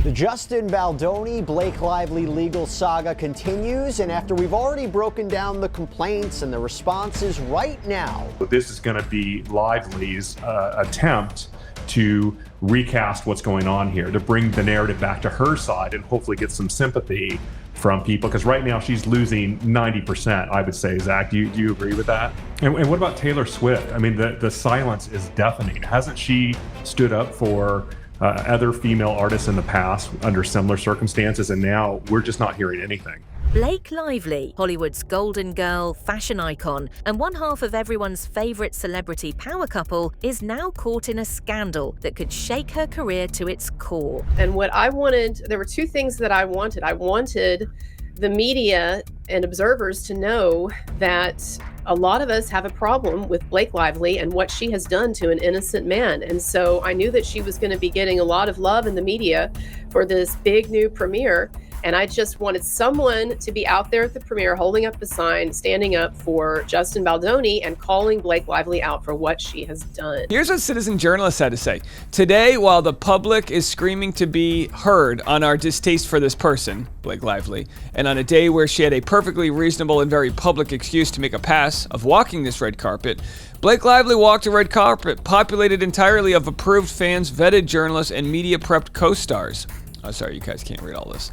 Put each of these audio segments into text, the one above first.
The Justin Baldoni, Blake Lively legal saga continues, and after we've already broken down the complaints and the responses right now. This is going to be Lively's attempt to recast what's going on here, to bring the narrative back to her side and hopefully get some sympathy from people, because right now she's losing 90%, I would say. Zach, do you agree with that? And what about Taylor Swift? I mean, the silence is deafening. Hasn't she stood up for other female artists in the past under similar circumstances, and now we're just not hearing anything? Blake Lively, Hollywood's golden girl, fashion icon, and one half of everyone's favorite celebrity power couple, is now caught in a scandal that could shake her career to its core. And what I wanted, there were two things that I wanted. I wanted the media and observers to know that a lot of us have a problem with Blake Lively and what she has done to an innocent man. And so I knew that she was going to be getting a lot of love in the media for this big new premiere. And I just wanted someone to be out there at the premiere holding up the sign, standing up for Justin Baldoni and calling Blake Lively out for what she has done. Here's what citizen journalists had to say. Today, while the public is screaming to be heard on our distaste for this person, Blake Lively, and on a day where she had a perfectly reasonable and very public excuse to make a pass of walking this red carpet, Blake Lively walked a red carpet populated entirely of approved fans, vetted journalists, and media-prepped co-stars. Oh, sorry, you guys can't read all this.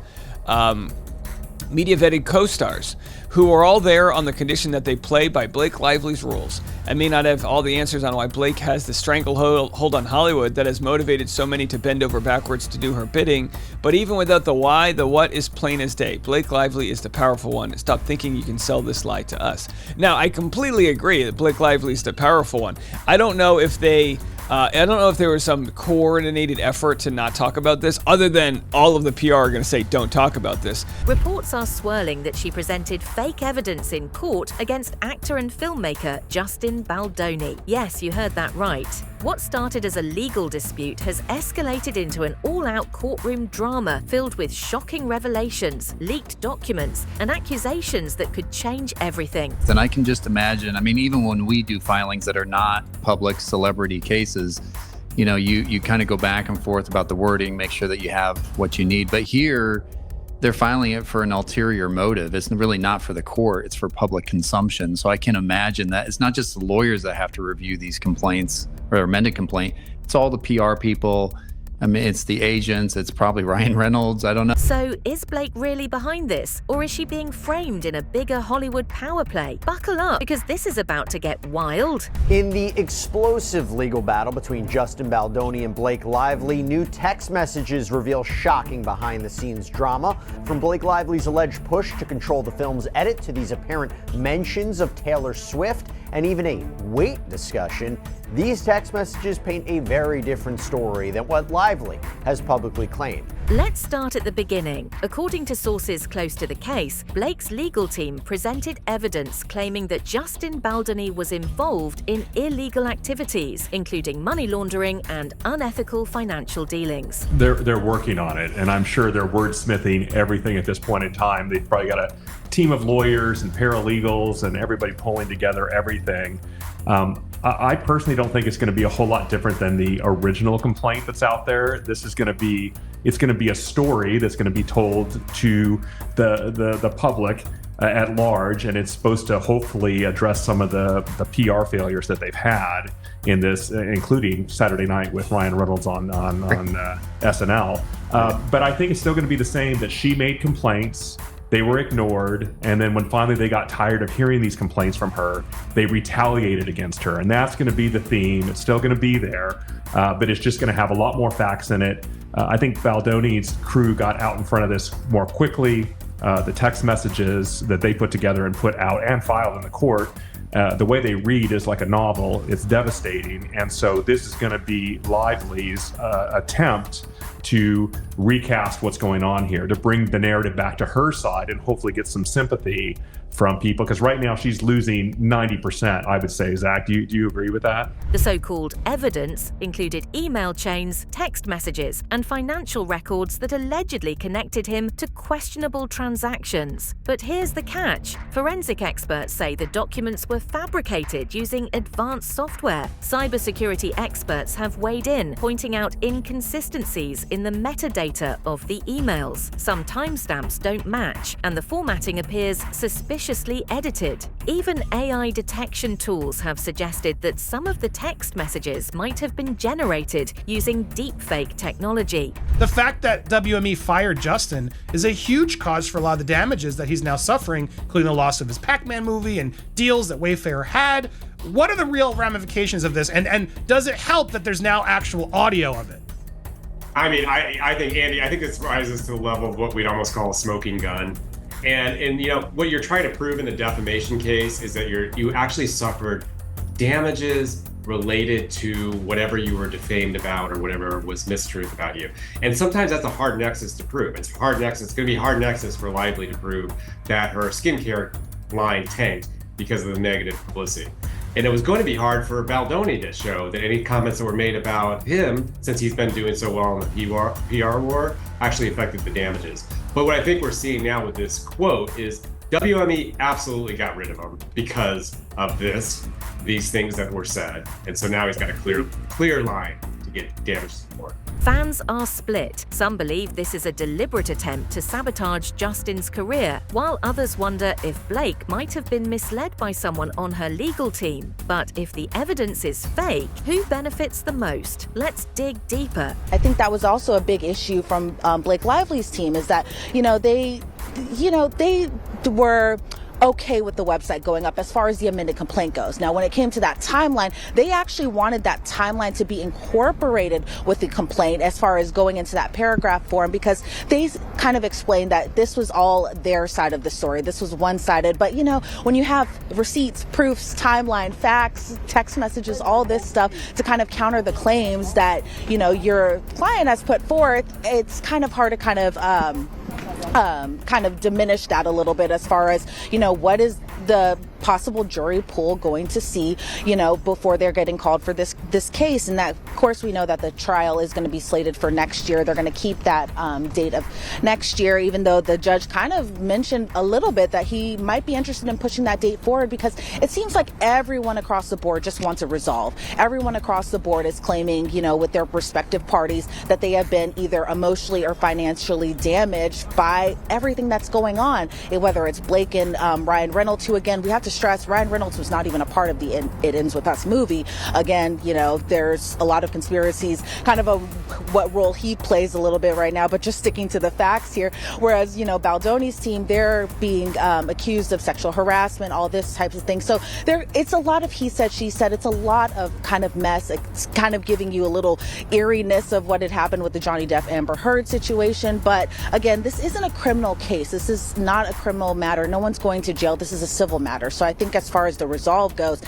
Media vetted co-stars who are all there on the condition that they play by Blake Lively's rules, and may not have all the answers on why Blake has the stranglehold on Hollywood that has motivated so many to bend over backwards to do her bidding. But even without the why, the what is plain as day. Blake Lively is the powerful one. Stop thinking you can sell this lie to us. Now, I completely agree that Blake Lively is the powerful one. I don't know if there was some coordinated effort to not talk about this, other than all of the PR are going to say, don't talk about this. Reports are swirling that she presented fake evidence in court against actor and filmmaker Justin Baldoni. Yes, you heard that right. What started as a legal dispute has escalated into an all-out courtroom drama filled with shocking revelations, leaked documents, and accusations that could change everything. Then I can just imagine, I mean, even when we do filings that are not public celebrity cases, you know, you kind of go back and forth about the wording, make sure that you have what you need. But here, they're filing it for an ulterior motive. It's really not for the court, it's for public consumption. So I can imagine that it's not just the lawyers that have to review these complaints or amended complaint, it's all the PR people. I mean, it's the agents, it's probably Ryan Reynolds, I don't know. So is Blake really behind this, or is she being framed in a bigger Hollywood power play? Buckle up, because this is about to get wild. In the explosive legal battle between Justin Baldoni and Blake Lively, new text messages reveal shocking behind-the-scenes drama. From Blake Lively's alleged push to control the film's edit to these apparent mentions of Taylor Swift and even a weight discussion, these text messages paint a very different story than what Lively has publicly claimed. Let's start at the beginning. According to sources close to the case, Blake's legal team presented evidence claiming that Justin Baldoni was involved in illegal activities, including money laundering and unethical financial dealings. They're working on it, and I'm sure they're wordsmithing everything at this point in time. They've probably got a team of lawyers and paralegals and everybody pulling together everything. I personally don't think it's going to be a whole lot different than the original complaint that's out there. This is going to be, it's going to be a story that's going to be told to the public at large, and it's supposed to hopefully address some of the PR failures that they've had in this, including Saturday night with Ryan Reynolds on SNL. But I think it's still going to be the same, that she made complaints, they were ignored, and then when finally they got tired of hearing these complaints from her, they retaliated against her. And that's going to be the theme. It's still going to be there, but it's just going to have a lot more facts in it. I think Baldoni's crew got out in front of this more quickly. The text messages that they put together and put out and filed in the court, the way they read is like a novel. It's devastating. And so this is going to be Lively's attempt to recast what's going on here, to bring the narrative back to her side and hopefully get some sympathy from people, because right now she's losing 90%, I would say. Zach, do you agree with that? The so-called evidence included email chains, text messages, and financial records that allegedly connected him to questionable transactions. But here's the catch. Forensic experts say the documents were fabricated using advanced software. Cybersecurity experts have weighed in, pointing out inconsistencies in the metadata of the emails. Some timestamps don't match, and the formatting appears suspiciously edited. Even AI detection tools have suggested that some of the text messages might have been generated using deepfake technology. The fact that WME fired Justin is a huge cause for a lot of the damages that he's now suffering, including the loss of his Pac-Man movie and deals that Wayfair had. What are the real ramifications of this? And does it help that there's now actual audio of it? I mean, I think, Andy, I think this rises to the level of what we'd almost call a smoking gun. And you know, what you're trying to prove in the defamation case is that you actually suffered damages related to whatever you were defamed about or whatever was mistruth about you. And sometimes that's a hard nexus to prove. It's going to be a hard nexus for Lively to prove that her skincare line tanked because of the negative publicity. And it was going to be hard for Baldoni to show that any comments that were made about him, since he's been doing so well in the PR war, actually affected the damages. But what I think we're seeing now with this quote is WME absolutely got rid of him because of these things that were said. And so now he's got a clear line to get damages for. Fans are split. Some believe this is a deliberate attempt to sabotage Justin's career, while others wonder if Blake might have been misled by someone on her legal team. But if the evidence is fake, who benefits the most? Let's dig deeper. I think that was also a big issue from Blake Lively's team, is that, they were okay with the website going up as far as the amended complaint goes. Now, when it came to that timeline, they actually wanted that timeline to be incorporated with the complaint as far as going into that paragraph form, because they kind of explained that this was all their side of the story. This was one-sided. But, when you have receipts, proofs, timeline, facts, text messages, all this stuff to kind of counter the claims that, your client has put forth, it's kind of hard to kind of diminish that a little bit as far as, what is the possible jury pool going to see, before they're getting called for this case. And that, of course, we know that the trial is going to be slated for next year. They're going to keep that date of next year, even though the judge kind of mentioned a little bit that he might be interested in pushing that date forward, because it seems like everyone across the board just wants a resolve. Everyone across the board is claiming, with their respective parties, that they have been either emotionally or financially damaged by everything that's going on, whether it's Blake and Ryan Reynolds, who, again, we have to stress, Ryan Reynolds was not even a part of the It Ends With Us movie. Again, there's a lot of conspiracies, kind of what role he plays a little bit right now, but just sticking to the facts here. Whereas, Baldoni's team, they're being accused of sexual harassment, all this types of things. So it's a lot of he said, she said. It's a lot of kind of mess. It's kind of giving you a little eeriness of what had happened with the Johnny Depp Amber Heard situation. But again, this isn't a criminal case. This is not a criminal matter. No one's going to jail. This is a civil matter. So I think as far as the resolve goes,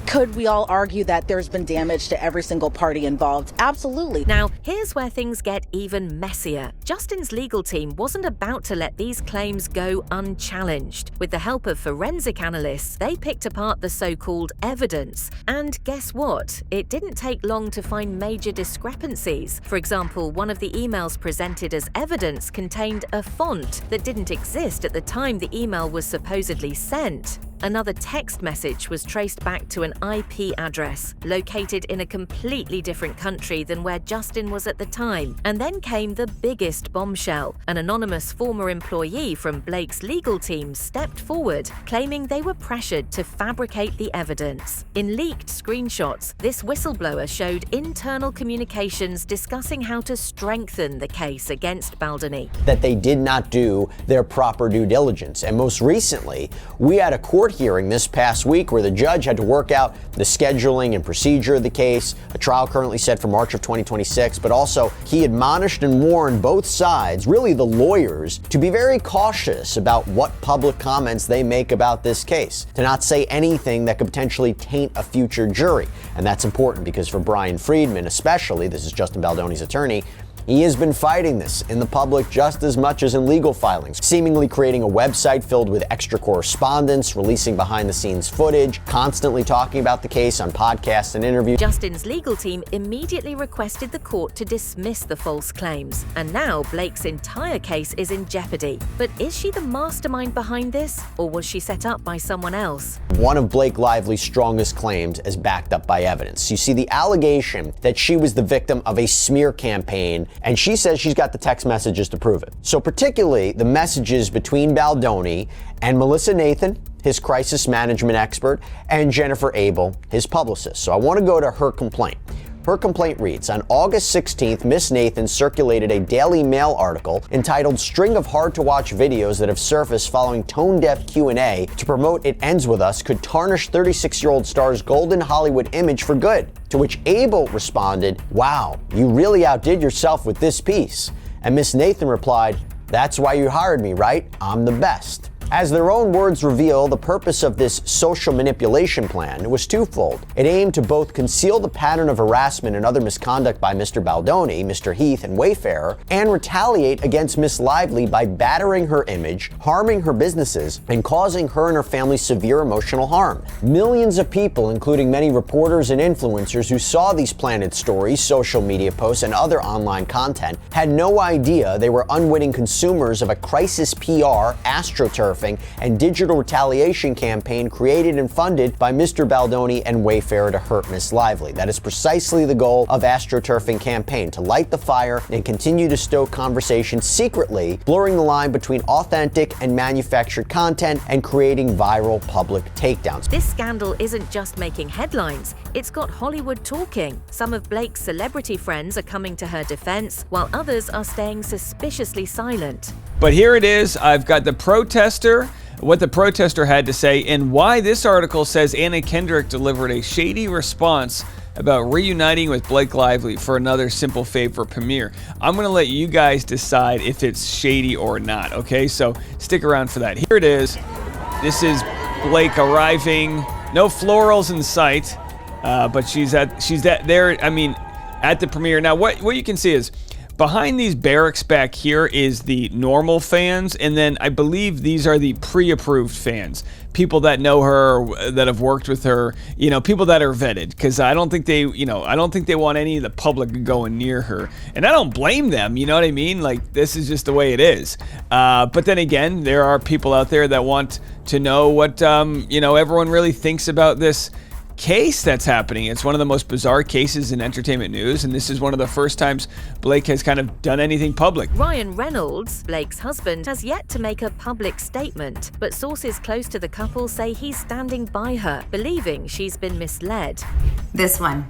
could we all argue that there's been damage to every single party involved? Absolutely. Now, here's where things get even messier. Justin's legal team wasn't about to let these claims go unchallenged. With the help of forensic analysts, they picked apart the so-called evidence. And guess what? It didn't take long to find major discrepancies. For example, one of the emails presented as evidence contained a font that didn't exist at the time the email was supposedly sent. Another text message was traced back to an IP address located in a completely different country than where Justin was at the time. And then came the biggest bombshell. An anonymous former employee from Blake's legal team stepped forward, claiming they were pressured to fabricate the evidence. In leaked screenshots, this whistleblower showed internal communications discussing how to strengthen the case against Baldoni. That they did not do their proper due diligence. And most recently, we had a court hearing this past week where the judge had to work out the scheduling and procedure of the case, a trial currently set for March of 2026, but also he admonished and warned both sides, really the lawyers, to be very cautious about what public comments they make about this case, to not say anything that could potentially taint a future jury. And that's important because for Brian Friedman especially, this is Justin Baldoni's attorney, He has been fighting this in the public just as much as in legal filings, seemingly creating a website filled with extra correspondence, releasing behind-the-scenes footage, constantly talking about the case on podcasts and interviews. Justin's legal team immediately requested the court to dismiss the false claims, and now Blake's entire case is in jeopardy. But is she the mastermind behind this, or was she set up by someone else? One of Blake Lively's strongest claims is backed up by evidence. You see, the allegation that she was the victim of a smear campaign, and she says she's got the text messages to prove it. So particularly the messages between Baldoni and Melissa Nathan, his crisis management expert, and Jennifer Abel, his publicist. So I want to go to her complaint. Her complaint reads, on August 16th, Miss Nathan circulated a Daily Mail article entitled String of Hard-to-Watch Videos That Have Surfaced Following Tone-Deaf Q&A to promote It Ends With Us Could Tarnish 36-year-old star's golden Hollywood image for good. To which Abel responded, wow, you really outdid yourself with this piece. And Miss Nathan replied, that's why you hired me, right? I'm the best. As their own words reveal, the purpose of this social manipulation plan was twofold. It aimed to both conceal the pattern of harassment and other misconduct by Mr. Baldoni, Mr. Heath, and Wayfarer, and retaliate against Miss Lively by battering her image, harming her businesses, and causing her and her family severe emotional harm. Millions of people, including many reporters and influencers who saw these planted stories, social media posts, and other online content, had no idea they were unwitting consumers of a crisis PR, astroturf, and digital retaliation campaign created and funded by Mr. Baldoni and Wayfarer to hurt Miss Lively. That is precisely the goal of AstroTurfing campaign, to light the fire and continue to stoke conversation secretly, blurring the line between authentic and manufactured content and creating viral public takedowns. This scandal isn't just making headlines, it's got Hollywood talking. Some of Blake's celebrity friends are coming to her defense, while others are staying suspiciously silent. But here it is. I've got the protester, what the protester had to say, and why this article says Anna Kendrick delivered a shady response about reuniting with Blake Lively for another Simple Favor premiere. I'm going to let you guys decide if it's shady or not, okay? So stick around for that. Here it is. This is Blake arriving. No florals in sight, but she's at the premiere. Now, what you can see is, behind these barracks back here is the normal fans, and then I believe these are the pre-approved fans. People that know her, that have worked with her, people that are vetted, because I don't think they want any of the public going near her. And I don't blame them, you know what I mean? Like, this is just the way it is. But then again, there are people out there that want to know what, everyone really thinks about this case that's happening. It's one of the most bizarre cases in entertainment news, and this is one of the first times Blake has kind of done anything public. Ryan Reynolds, Blake's husband, has yet to make a public statement, but sources close to the couple say he's standing by her, believing she's been misled. This one.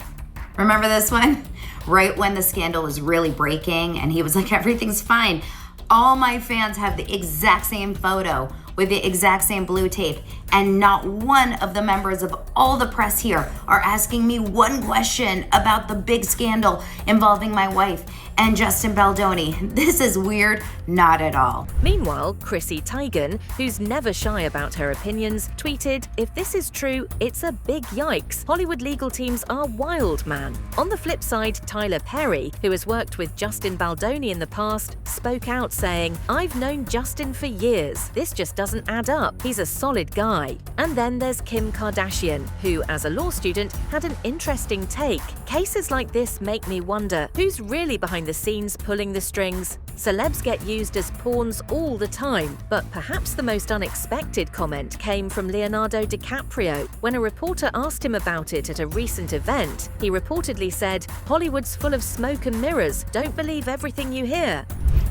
Remember this one? Right when the scandal was really breaking and he was like, everything's fine. All my fans have the exact same photo with the exact same blue tape, and not one of the members of all the press here are asking me one question about the big scandal involving my wife and Justin Baldoni. This is weird, not at all. Meanwhile, Chrissy Teigen, who's never shy about her opinions, tweeted, if this is true, it's a big yikes. Hollywood legal teams are wild, man. On the flip side, Tyler Perry, who has worked with Justin Baldoni in the past, spoke out saying, I've known Justin for years. This just doesn't add up. He's a solid guy. And then there's Kim Kardashian, who, as a law student, had an interesting take. Cases like this make me wonder, who's really behind the scenes pulling the strings? Celebs get used as pawns all the time, but perhaps the most unexpected comment came from Leonardo DiCaprio. When a reporter asked him about it at a recent event, he reportedly said, Hollywood's full of smoke and mirrors. Don't believe everything you hear.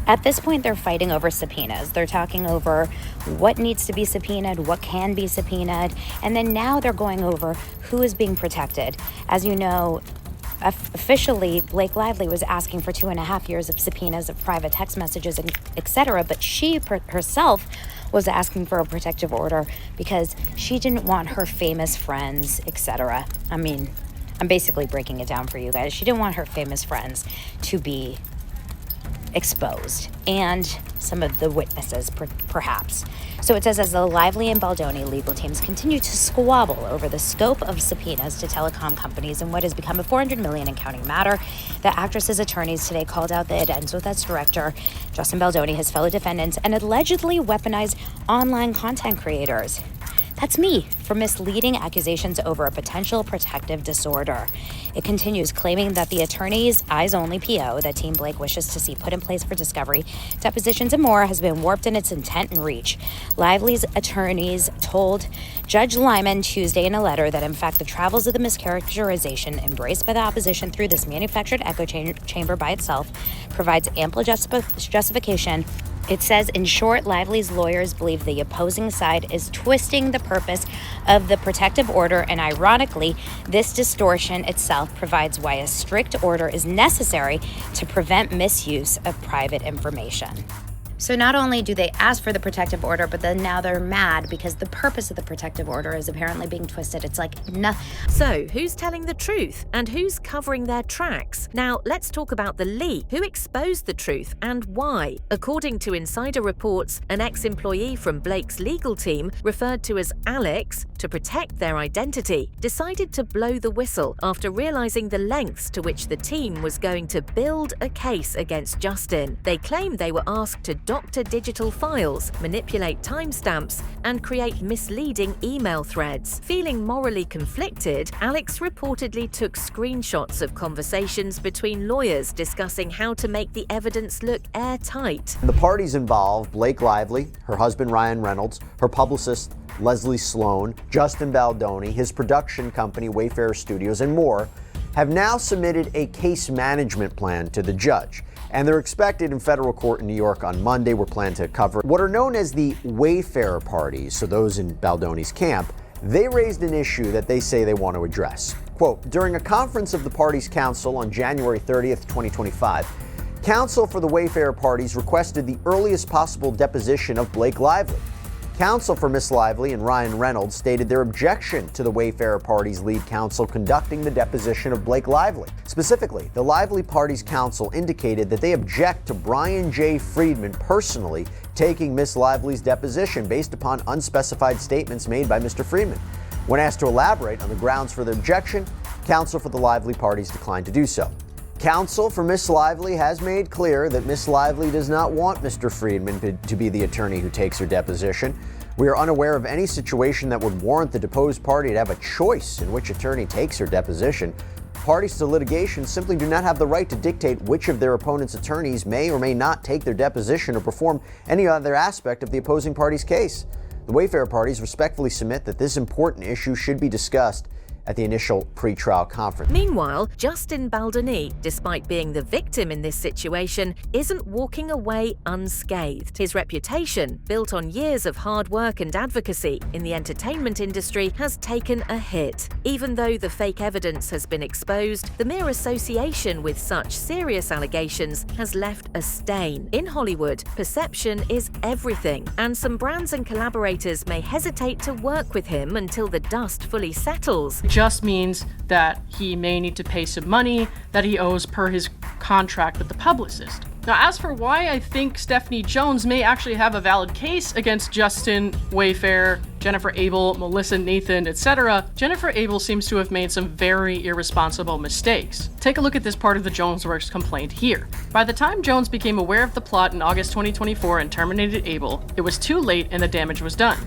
At this point, they're fighting over subpoenas. They're talking over what needs to be subpoenaed, what can be subpoenaed, and then now they're going over who is being protected. As you know, officially, Blake Lively was asking for 2.5 years of subpoenas of private text messages, etc., but she herself was asking for a protective order because she didn't want her famous friends, etc. I mean, I'm basically breaking it down for you guys. She didn't want her famous friends to be exposed, and some of the witnesses, perhaps. So it says, as the Lively and Baldoni legal teams continue to squabble over the scope of subpoenas to telecom companies in what has become a $400 million and counting matter, the actress's attorneys today called out that It Ends With Us director Justin Baldoni, his fellow defendants, and allegedly weaponized online content creators. That's me, for misleading accusations over a potential protective disorder. It continues, claiming that the attorney's eyes-only PO that Team Blake wishes to see put in place for discovery, depositions, and more has been warped in its intent and reach. Lively's attorneys told Judge Lyman Tuesday in a letter that, in fact, the travels of the mischaracterization embraced by the opposition through this manufactured echo chamber by itself provides ample justification. It says, in short, Lively's lawyers believe the opposing side is twisting the purpose of the protective order, and ironically, this distortion itself provides why a strict order is necessary to prevent misuse of private information. So not only do they ask for the protective order, but then now they're mad because the purpose of the protective order is apparently being twisted. It's like nothing. So who's telling the truth and who's covering their tracks? Now let's talk about the leak. Who exposed the truth and why? According to insider reports, an ex-employee from Blake's legal team, referred to as Alex, to protect their identity, decided to blow the whistle after realizing the lengths to which the team was going to build a case against Justin. They claimed they were asked to doctor digital files, manipulate timestamps, and create misleading email threads. Feeling morally conflicted, Alex reportedly took screenshots of conversations between lawyers discussing how to make the evidence look airtight. The parties involved, Blake Lively, her husband Ryan Reynolds, her publicist Leslie Sloan, Justin Baldoni, his production company Wayfarer Studios, and more, have now submitted a case management plan to the judge. And they're expected in federal court in New York on Monday. We're planning to cover what are known as the Wayfarer parties, so those in Baldoni's camp. They raised an issue that they say they want to address. Quote, during a conference of the parties' counsel on January 30th, 2025, counsel for the Wayfarer parties requested the earliest possible deposition of Blake Lively. Counsel for Miss Lively and Ryan Reynolds stated their objection to the Wayfarer party's lead counsel conducting the deposition of Blake Lively. Specifically, the Lively party's counsel indicated that they object to Brian J. Friedman personally taking Miss Lively's deposition based upon unspecified statements made by Mr. Friedman. When asked to elaborate on the grounds for their objection, counsel for the Lively parties declined to do so. Counsel for Miss Lively has made clear that Miss Lively does not want Mr. Friedman to be the attorney who takes her deposition. We are unaware of any situation that would warrant the deposed party to have a choice in which attorney takes her deposition. Parties to litigation simply do not have the right to dictate which of their opponent's attorneys may or may not take their deposition or perform any other aspect of the opposing party's case. The Wayfarer parties respectfully submit that this important issue should be discussed at the initial pretrial conference. Meanwhile, Justin Baldoni, despite being the victim in this situation, isn't walking away unscathed. His reputation, built on years of hard work and advocacy in the entertainment industry, has taken a hit. Even though the fake evidence has been exposed, the mere association with such serious allegations has left a stain. In Hollywood, perception is everything, and some brands and collaborators may hesitate to work with him until the dust fully settles. Just means that he may need to pay some money that he owes per his contract with the publicist. Now, as for why I think Stephanie Jones may actually have a valid case against Justin, Wayfarer, Jennifer Abel, Melissa Nathan, etc., Jennifer Abel seems to have made some very irresponsible mistakes. Take a look at this part of the JonesWorks complaint here. By the time Jones became aware of the plot in August 2024 and terminated Abel, it was too late and the damage was done.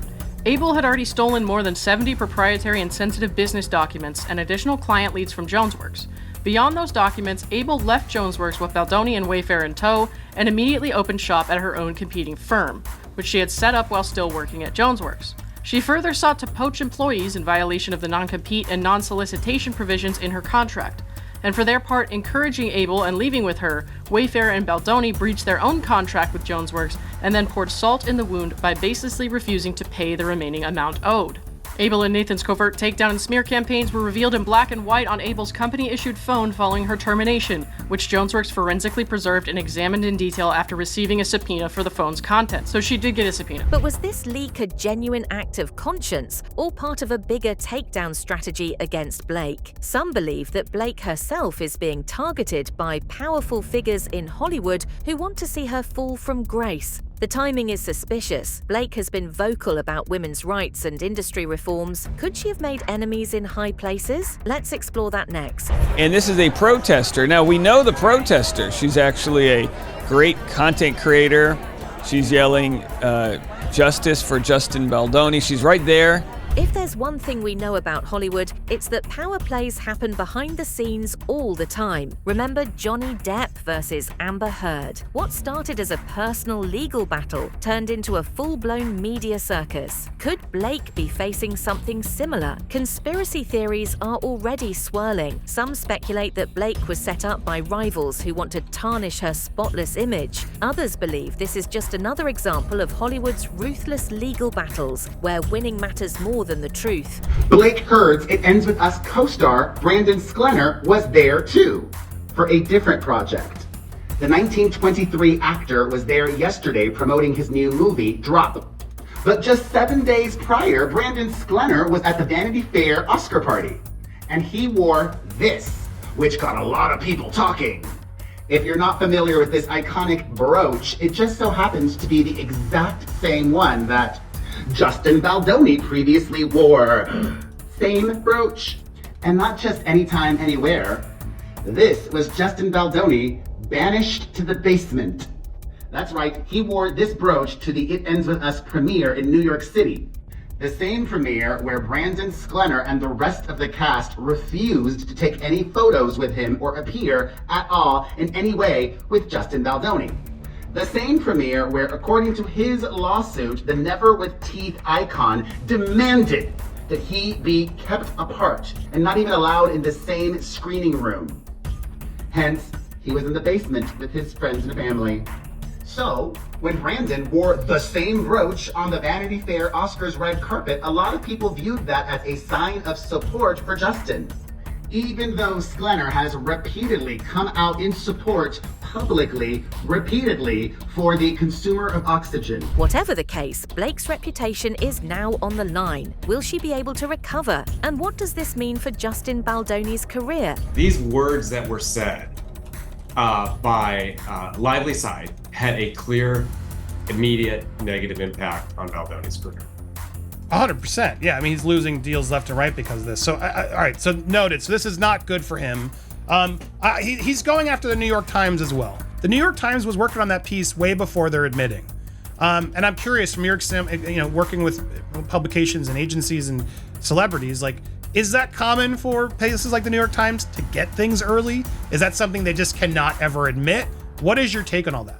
Abel had already stolen more than 70 proprietary and sensitive business documents and additional client leads from JonesWorks. Beyond those documents, Abel left JonesWorks with Baldoni and Wayfarer in tow and immediately opened shop at her own competing firm, which she had set up while still working at JonesWorks. She further sought to poach employees in violation of the non-compete and non-solicitation provisions in her contract. And for their part, encouraging Abel and leaving with her, Wayfarer and Baldoni breached their own contract with JonesWorks and then poured salt in the wound by baselessly refusing to pay the remaining amount owed. Abel and Nathan's covert takedown and smear campaigns were revealed in black and white on Abel's company-issued phone following her termination, which JonesWorks forensically preserved and examined in detail after receiving a subpoena for the phone's contents. So she did get a subpoena. But was this leak a genuine act of conscience or part of a bigger takedown strategy against Blake? Some believe that Blake herself is being targeted by powerful figures in Hollywood who want to see her fall from grace. The timing is suspicious. Blake has been vocal about women's rights and industry reforms. Could she have made enemies in high places? Let's explore that next. And this is a protester. Now, we know the protester. She's actually a great content creator. She's yelling justice for Justin Baldoni. She's right there. If there's one thing we know about Hollywood, it's that power plays happen behind the scenes all the time. Remember Johnny Depp versus Amber Heard? What started as a personal legal battle turned into a full-blown media circus. Could Blake be facing something similar? Conspiracy theories are already swirling. Some speculate that Blake was set up by rivals who want to tarnish her spotless image. Others believe this is just another example of Hollywood's ruthless legal battles, where winning matters more than the truth. Blake Heard's It Ends With Us co-star Brandon Sklenner was there too, for a different project. The 1923 actor was there yesterday promoting his new movie, Drop. But just 7 days prior, Brandon Sklenner was at the Vanity Fair Oscar party, and he wore this, which got a lot of people talking. If you're not familiar with this iconic brooch, it just so happens to be the exact same one that Justin Baldoni previously wore. Same brooch. And not just anytime, anywhere. This was Justin Baldoni banished to the basement. That's right, he wore this brooch to the It Ends With Us premiere in New York City. The same premiere where Brandon Sklenner and the rest of the cast refused to take any photos with him or appear at all in any way with Justin Baldoni. The same premiere where, according to his lawsuit, the Never With Teeth icon demanded that he be kept apart and not even allowed in the same screening room. Hence, he was in the basement with his friends and family. So, when Brandon wore the same brooch on the Vanity Fair Oscars red carpet, a lot of people viewed that as a sign of support for Justin. Even though Sklenner has repeatedly come out in support publicly, repeatedly, for the consumer of oxygen. Whatever the case, Blake's reputation is now on the line. Will she be able to recover? And what does this mean for Justin Baldoni's career? These words that were said by Lively side had a clear, immediate negative impact on Baldoni's career. 100%. Yeah, I mean, he's losing deals left and right because of this. So, all right, so noted. So this is not good for him. He's going after the New York Times as well. The New York Times was working on that piece way before they're admitting. And I'm curious, from your working with publications and agencies and celebrities, like, is that common for places like the New York Times to get things early? Is that something they just cannot ever admit? What is your take on all that?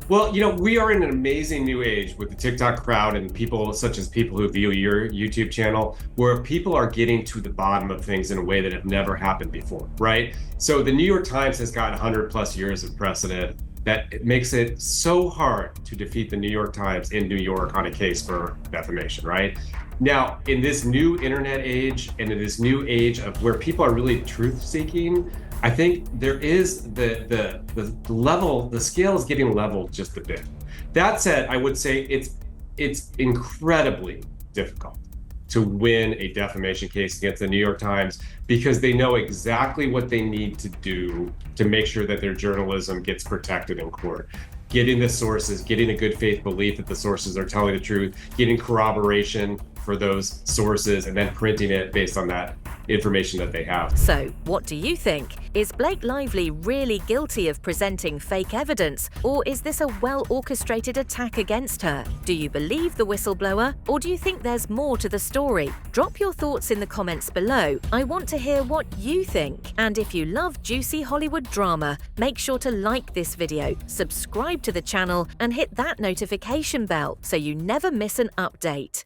Well, we are in an amazing new age with the TikTok crowd and people such as people who view your YouTube channel, where people are getting to the bottom of things in a way that have never happened before, right? So the New York Times has got 100 plus years of precedent that it makes it so hard to defeat the New York Times in New York on a case for defamation, right? Now, in this new internet age and in this new age of where people are really truth seeking, I think there is the level, the scale is getting leveled just a bit. That said, I would say it's incredibly difficult to win a defamation case against the New York Times because they know exactly what they need to do to make sure that their journalism gets protected in court. Getting the sources, getting a good faith belief that the sources are telling the truth, getting corroboration for those sources, and then printing it based on that information that they have. So, what do you think? Is Blake Lively really guilty of presenting fake evidence, or is this a well-orchestrated attack against her? Do you believe the whistleblower, or do you think there's more to the story? Drop your thoughts in the comments below. I want to hear what you think. And if you love juicy Hollywood drama, make sure to like this video, subscribe to the channel, and hit that notification bell so you never miss an update.